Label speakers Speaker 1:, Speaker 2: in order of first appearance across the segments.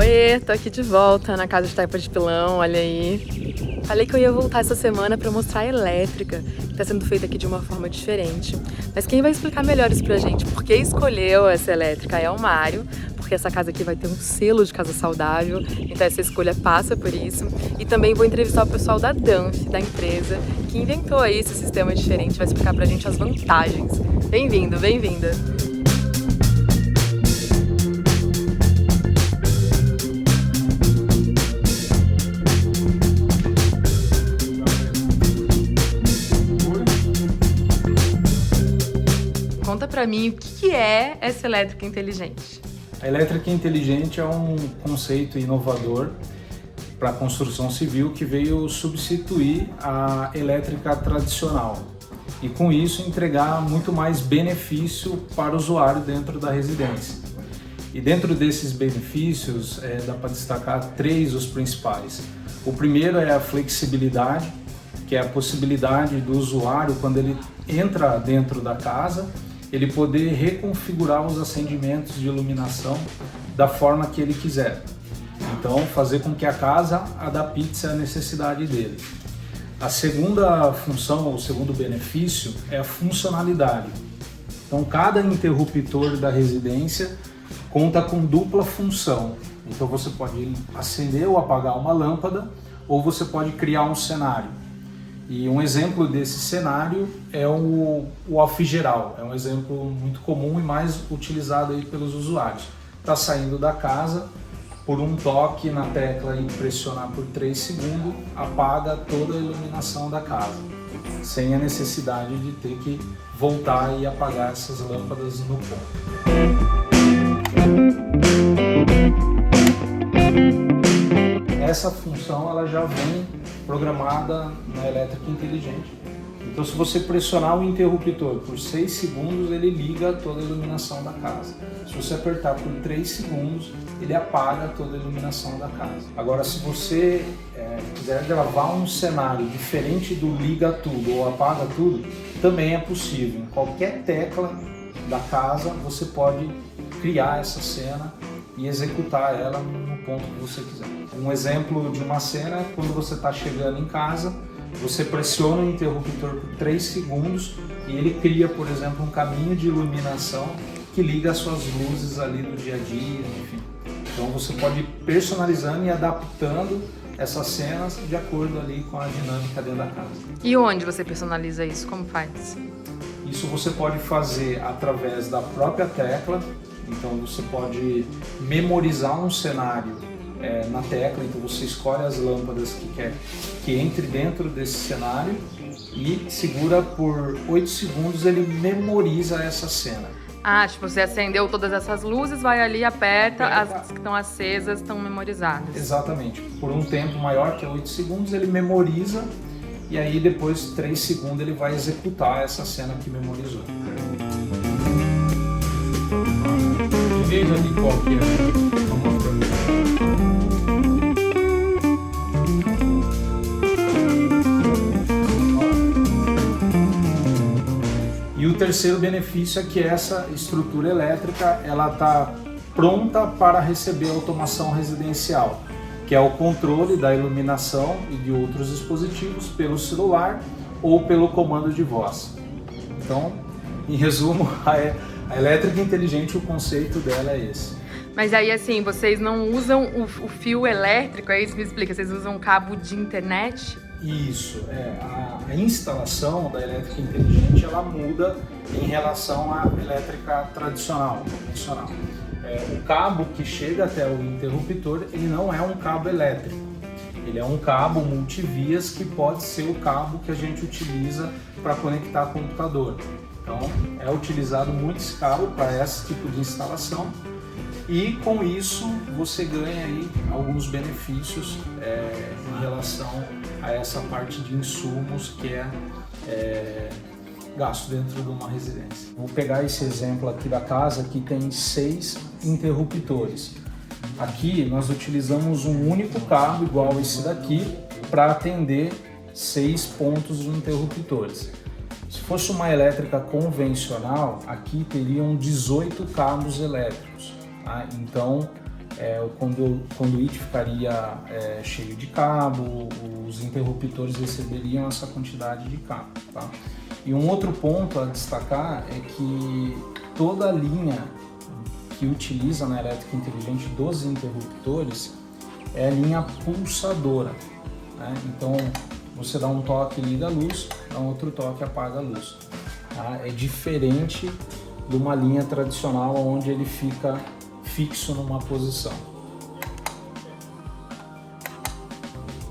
Speaker 1: Oiê, tô aqui de volta na casa de taipa de pilão, olha aí. Falei que eu ia voltar essa semana pra mostrar a elétrica, que tá sendo feita aqui de uma forma diferente. Mas quem vai explicar melhor isso pra gente, por que escolheu essa elétrica, é o Mário, porque essa casa aqui vai ter um selo de casa saudável, então essa escolha passa por isso. E também vou entrevistar o pessoal da Danf, da empresa, que inventou aí esse sistema diferente, vai explicar pra gente as vantagens. Bem-vindo, bem-vinda! Conta pra mim o que é essa elétrica inteligente.
Speaker 2: A elétrica inteligente é um conceito inovador para a construção civil que veio substituir a elétrica tradicional e com isso entregar muito mais benefício para o usuário dentro da residência. E dentro desses benefícios dá para destacar três os principais. O primeiro é a flexibilidade, que é a possibilidade do usuário, quando ele entra dentro da casa, ele poder reconfigurar os acendimentos de iluminação da forma que ele quiser. Então, fazer com que a casa adapte-se à necessidade dele. A segunda função, o segundo benefício, é a funcionalidade. Então, cada interruptor da residência conta com dupla função. Então, você pode acender ou apagar uma lâmpada, ou você pode criar um cenário. E um exemplo desse cenário é o off geral, é um exemplo muito comum e mais utilizado aí pelos usuários. Está saindo da casa, por um toque na tecla e pressionar por 3 segundos, apaga toda a iluminação da casa, sem a necessidade de ter que voltar e apagar essas lâmpadas no ponto. Essa função ela já vem programada na elétrica inteligente. Então, se você pressionar o interruptor por 6 segundos, ele liga toda a iluminação da casa. Se você apertar por 3 segundos, ele apaga toda a iluminação da casa. Agora, se você quiser gravar um cenário diferente do liga tudo ou apaga tudo, também é possível. Em qualquer tecla da casa, você pode criar essa cena e executar ela no ponto que você quiser. Um exemplo de uma cena é quando você está chegando em casa, você pressiona o interruptor por 3 segundos e ele cria, por exemplo, um caminho de iluminação que liga as suas luzes ali do dia a dia, enfim. Então você pode ir personalizando e adaptando essas cenas de acordo ali com a dinâmica dentro da casa.
Speaker 1: E onde você personaliza isso? Como faz?
Speaker 2: Isso você pode fazer através da própria tecla. Então você pode memorizar um cenário na tecla, então você escolhe as lâmpadas que quer que entre dentro desse cenário e segura por 8 segundos, ele memoriza essa cena.
Speaker 1: Ah, tipo, você acendeu todas essas luzes, vai ali, aperta, as que estão acesas estão memorizadas.
Speaker 2: Exatamente, por um tempo maior que 8 segundos ele memoriza e aí depois 3 segundos ele vai executar essa cena que memorizou.
Speaker 3: Veja ali qual que é. Vou mostrar.
Speaker 2: E o terceiro benefício é que essa estrutura elétrica ela está pronta para receber automação residencial, que é o controle da iluminação e de outros dispositivos pelo celular ou pelo comando de voz. Então, em resumo, a elétrica inteligente, o conceito dela é esse.
Speaker 1: Mas aí, assim, vocês não usam o fio elétrico, é isso? Me explica, vocês usam um cabo de internet?
Speaker 2: Isso, a instalação da elétrica inteligente, ela muda em relação à elétrica tradicional, convencional. O cabo que chega até o interruptor, ele não é um cabo elétrico. Ele é um cabo multivias que pode ser o cabo que a gente utiliza para conectar computador. Então, é utilizado muito esse cabo para esse tipo de instalação e com isso você ganha aí alguns benefícios em relação a essa parte de insumos que é gasto dentro de uma residência. Vou pegar esse exemplo aqui da casa que tem 6 interruptores. Aqui nós utilizamos um único cabo igual a esse daqui para atender 6 pontos de interruptores. Se fosse uma elétrica convencional, aqui teriam 18 cabos elétricos. Tá? Então, o conduíte ficaria cheio de cabo, os interruptores receberiam essa quantidade de cabo, tá? E um outro ponto a destacar é que toda a linha que utiliza na elétrica inteligente dos interruptores é a linha pulsadora, né? Então você dá um toque, liga a luz, dá um outro toque, apaga a luz, tá? É diferente de uma linha tradicional onde ele fica fixo numa posição.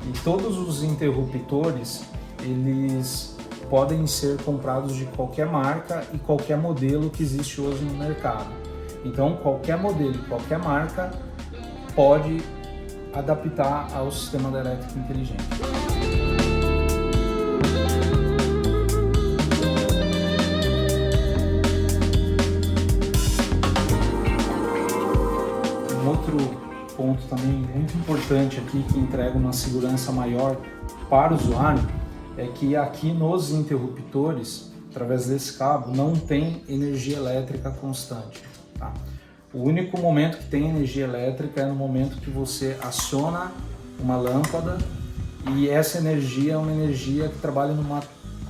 Speaker 2: E todos os interruptores, eles podem ser comprados de qualquer marca e qualquer modelo que existe hoje no mercado. Então, qualquer modelo e qualquer marca pode adaptar ao sistema da elétrica inteligente. Um outro ponto também muito importante aqui que entrega uma segurança maior para o usuário é que aqui nos interruptores, através desse cabo, não tem energia elétrica constante, tá? O único momento que tem energia elétrica é no momento que você aciona uma lâmpada, e essa energia é uma energia que trabalha numa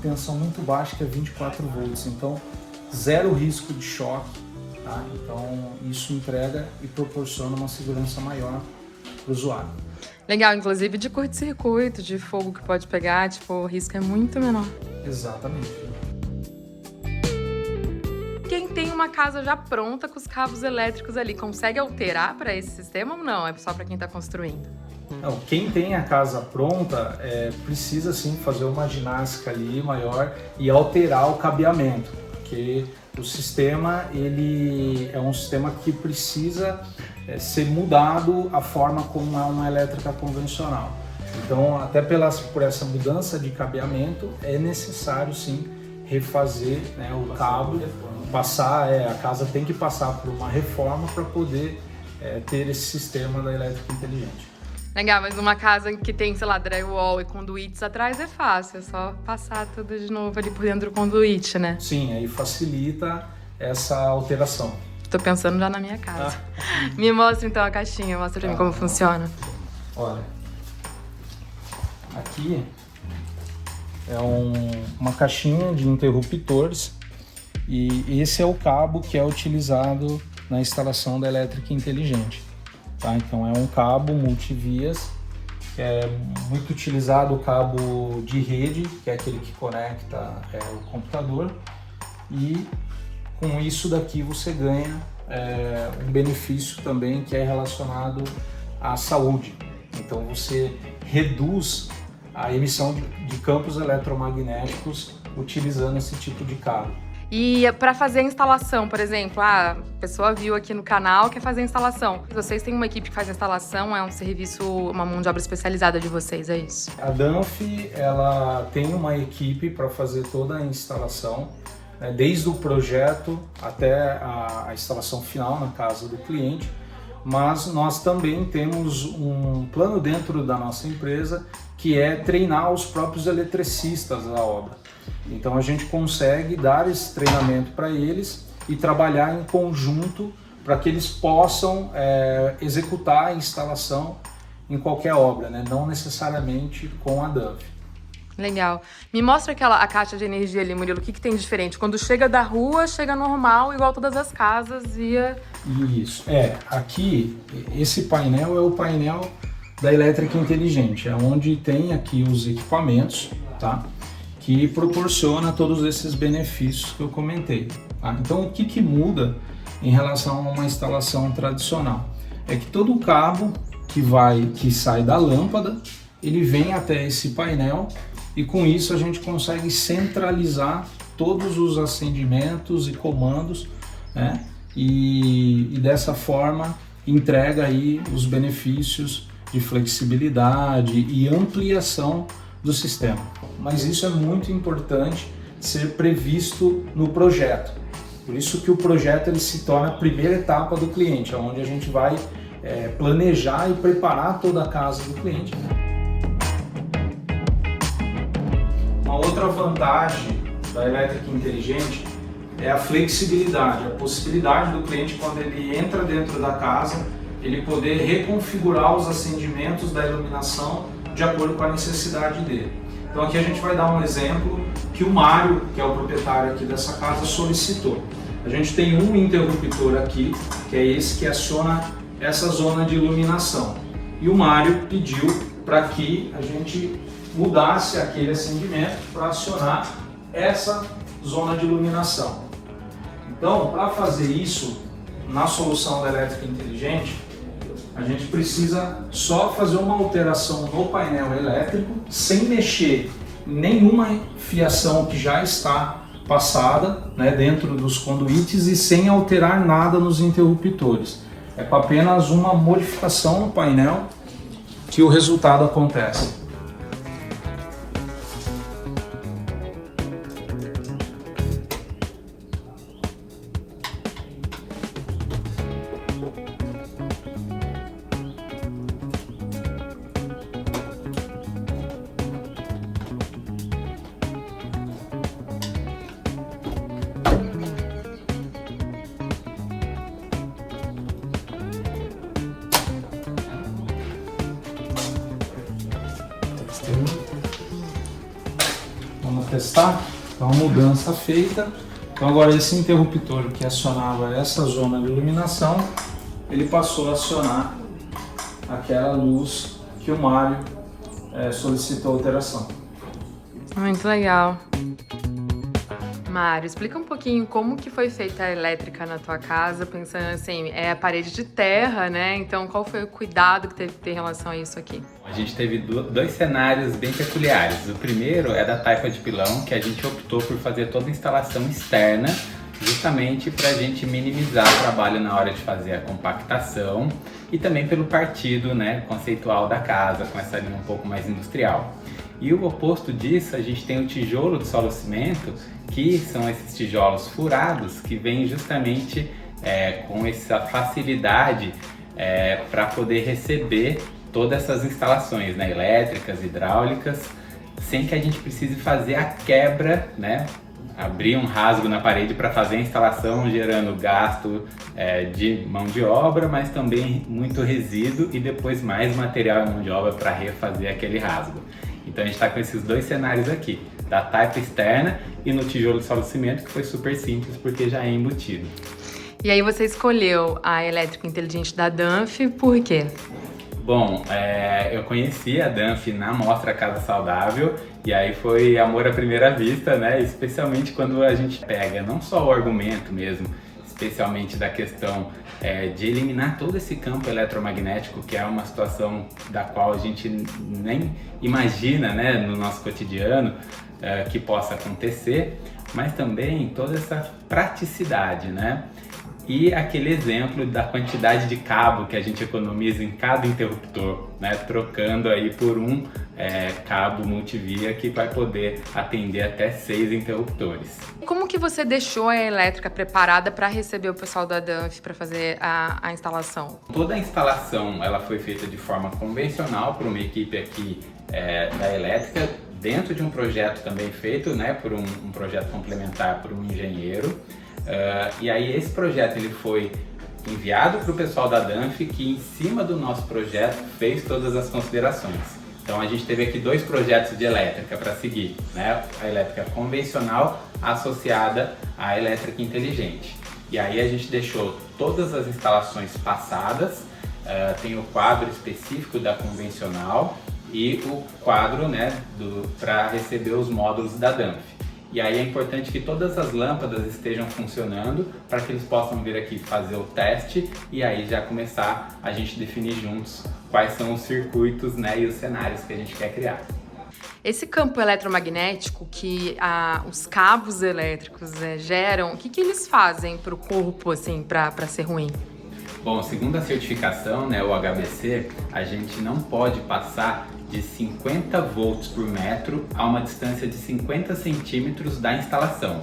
Speaker 2: tensão muito baixa, que é 24 volts, então zero risco de choque, tá? Então isso entrega e proporciona uma segurança maior para o usuário.
Speaker 1: Legal, inclusive de curto-circuito, de fogo que pode pegar, tipo, o risco é muito menor.
Speaker 2: Exatamente.
Speaker 1: Quem tem uma casa já pronta com os cabos elétricos ali, consegue alterar para esse sistema ou não? É só para quem está construindo?
Speaker 2: Não, quem tem a casa pronta precisa sim fazer uma ginástica ali maior e alterar o cabeamento, porque o sistema ele é um sistema que precisa ser mudado a forma como é uma elétrica convencional. Então, até por essa mudança de cabeamento, é necessário sim refazer, né, o cabo, a casa tem que passar por uma reforma para poder ter esse sistema da elétrica inteligente.
Speaker 1: Legal, mas numa casa que tem, sei lá, drywall e conduítes atrás é fácil, é só passar tudo de novo ali por dentro do conduíte, né?
Speaker 2: Sim, aí facilita essa alteração.
Speaker 1: Tô pensando já na minha casa. Me mostra então a caixinha, mostra pra mim como funciona.
Speaker 2: Olha, aqui é uma caixinha de interruptores e esse é o cabo que é utilizado na instalação da elétrica inteligente, tá? Então é um cabo multivias, que é muito utilizado o cabo de rede, que é aquele que conecta o computador, e com isso daqui você ganha um benefício também que é relacionado à saúde. Então você reduz a emissão de campos eletromagnéticos utilizando esse tipo de cabo.
Speaker 1: E para fazer a instalação, por exemplo, a pessoa viu aqui no canal, quer fazer a instalação. Vocês têm uma equipe que faz a instalação, é um serviço, uma mão de obra especializada de vocês, é isso?
Speaker 2: A Danfoss, ela tem uma equipe para fazer toda a instalação, desde o projeto até a instalação final na casa do cliente, mas nós também temos um plano dentro da nossa empresa que é treinar os próprios eletricistas da obra. Então a gente consegue dar esse treinamento para eles e trabalhar em conjunto para que eles possam executar a instalação em qualquer obra, né? Não necessariamente com a Danfoss.
Speaker 1: Legal. Me mostra a caixa de energia ali, Murilo. O que tem de diferente? Quando chega da rua, chega normal, igual todas as casas via...
Speaker 2: Isso. Aqui, esse painel é o painel da elétrica inteligente, é onde tem aqui os equipamentos, tá? Que proporciona todos esses benefícios que eu comentei, tá? Então, o que muda em relação a uma instalação tradicional? É que todo o cabo que sai da lâmpada, ele vem até esse painel, e com isso a gente consegue centralizar todos os acendimentos e comandos, né? E dessa forma entrega aí os benefícios de flexibilidade e ampliação do sistema. Mas isso é muito importante ser previsto no projeto. Por isso que o projeto ele se torna a primeira etapa do cliente, onde a gente vai planejar e preparar toda a casa do cliente. Uma outra vantagem da elétrica inteligente é a flexibilidade, a possibilidade do cliente, quando ele entra dentro da casa, ele poder reconfigurar os acendimentos da iluminação de acordo com a necessidade dele. Então aqui a gente vai dar um exemplo que o Mário, que é o proprietário aqui dessa casa, solicitou. A gente tem um interruptor aqui, que é esse que aciona essa zona de iluminação. E o Mário pediu para que a gente mudasse aquele acendimento para acionar essa zona de iluminação. Então, para fazer isso, na solução da elétrica inteligente, a gente precisa só fazer uma alteração no painel elétrico, sem mexer em nenhuma fiação que já está passada, né, dentro dos conduítes e sem alterar nada nos interruptores. É com apenas uma modificação no painel que o resultado acontece. Vamos testar? Então, a mudança feita. Então agora esse interruptor que acionava essa zona de iluminação, ele passou a acionar aquela luz que o Mário solicitou alteração.
Speaker 1: Muito legal. Mário, explica um pouquinho como que foi feita a elétrica na tua casa, pensando assim, é a parede de terra, né? Então qual foi o cuidado que teve que ter em relação a isso aqui?
Speaker 4: A gente teve dois cenários bem peculiares. O primeiro é da taipa de pilão, que a gente optou por fazer toda a instalação externa, justamente para a gente minimizar o trabalho na hora de fazer a compactação e também pelo partido, né, conceitual da casa, com essa linha um pouco mais industrial. E o oposto disso, a gente tem o tijolo de solo-cimento, que são esses tijolos furados, que vêm justamente com essa facilidade para poder receber todas essas instalações, né, elétricas, hidráulicas, sem que a gente precise fazer a quebra, né, abrir um rasgo na parede para fazer a instalação, gerando gasto de mão de obra, mas também muito resíduo e depois mais material e mão de obra para refazer aquele rasgo. Então a gente está com esses dois cenários aqui, da taipa externa e no tijolo de solo-cimento, que foi super simples porque já é embutido.
Speaker 1: E aí você escolheu a elétrica inteligente da Danf, por quê?
Speaker 4: Bom, eu conheci a Danf na Mostra Casa Saudável e aí foi amor à primeira vista, né? Especialmente quando a gente pega não só o argumento mesmo, especialmente da questão de eliminar todo esse campo eletromagnético, que é uma situação da qual a gente nem imagina, né, no nosso cotidiano que possa acontecer, mas também toda essa praticidade, né? E aquele exemplo da quantidade de cabo que a gente economiza em cada interruptor, né? Trocando aí por um cabo multivia que vai poder atender até 6 interruptores.
Speaker 1: Como que você deixou a elétrica preparada para receber o pessoal da Danf para fazer a instalação?
Speaker 4: Toda a instalação ela foi feita de forma convencional por uma equipe aqui da elétrica, dentro de um projeto também feito, né, por um projeto complementar por um engenheiro. E aí esse projeto ele foi enviado para o pessoal da Danf, que em cima do nosso projeto fez todas as considerações. Então a gente teve aqui 2 projetos de elétrica para seguir, né? A elétrica convencional associada à elétrica inteligente. E aí a gente deixou todas as instalações passadas, tem o quadro específico da convencional e o quadro, né, para receber os módulos da Danf. E aí é importante que todas as lâmpadas estejam funcionando para que eles possam vir aqui fazer o teste e aí já começar a gente definir juntos quais são os circuitos, né, e os cenários que a gente quer criar.
Speaker 1: Esse campo eletromagnético que os cabos elétricos geram, o que eles fazem para o corpo, assim, para ser ruim?
Speaker 4: Bom, segundo a certificação, né, o HBC, a gente não pode passar de 50 volts por metro a uma distância de 50 centímetros da instalação.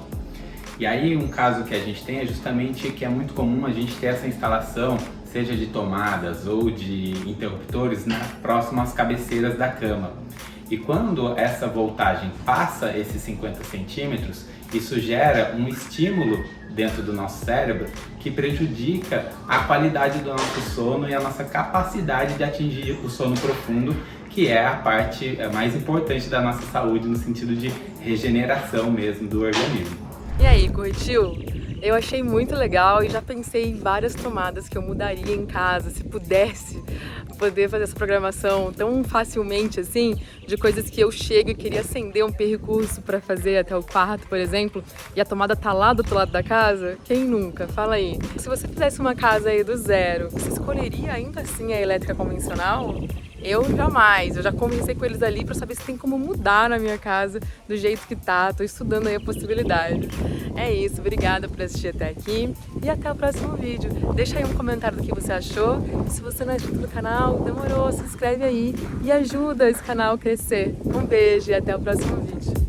Speaker 4: E aí um caso que a gente tem é justamente que é muito comum a gente ter essa instalação, seja de tomadas ou de interruptores, próximo às cabeceiras da cama. E quando essa voltagem passa esses 50 centímetros, isso gera um estímulo dentro do nosso cérebro que prejudica a qualidade do nosso sono e a nossa capacidade de atingir o sono profundo, que é a parte mais importante da nossa saúde no sentido de regeneração mesmo do organismo.
Speaker 1: E aí, curtiu? Eu achei muito legal e já pensei em várias tomadas que eu mudaria em casa, se pudesse poder fazer essa programação tão facilmente assim, de coisas que eu chego e queria acender um percurso para fazer até o quarto, por exemplo, e a tomada tá lá do outro lado da casa. Quem nunca? Fala aí. Se você fizesse uma casa aí do zero, você escolheria ainda assim a elétrica convencional? Eu jamais, eu já conversei com eles ali para saber se tem como mudar na minha casa do jeito que tá, tô estudando aí a possibilidade. É isso, obrigada por assistir até aqui e até o próximo vídeo. Deixa aí um comentário do que você achou, se você não é inscrito no canal, demorou, se inscreve aí e ajuda esse canal a crescer. Um beijo e até o próximo vídeo.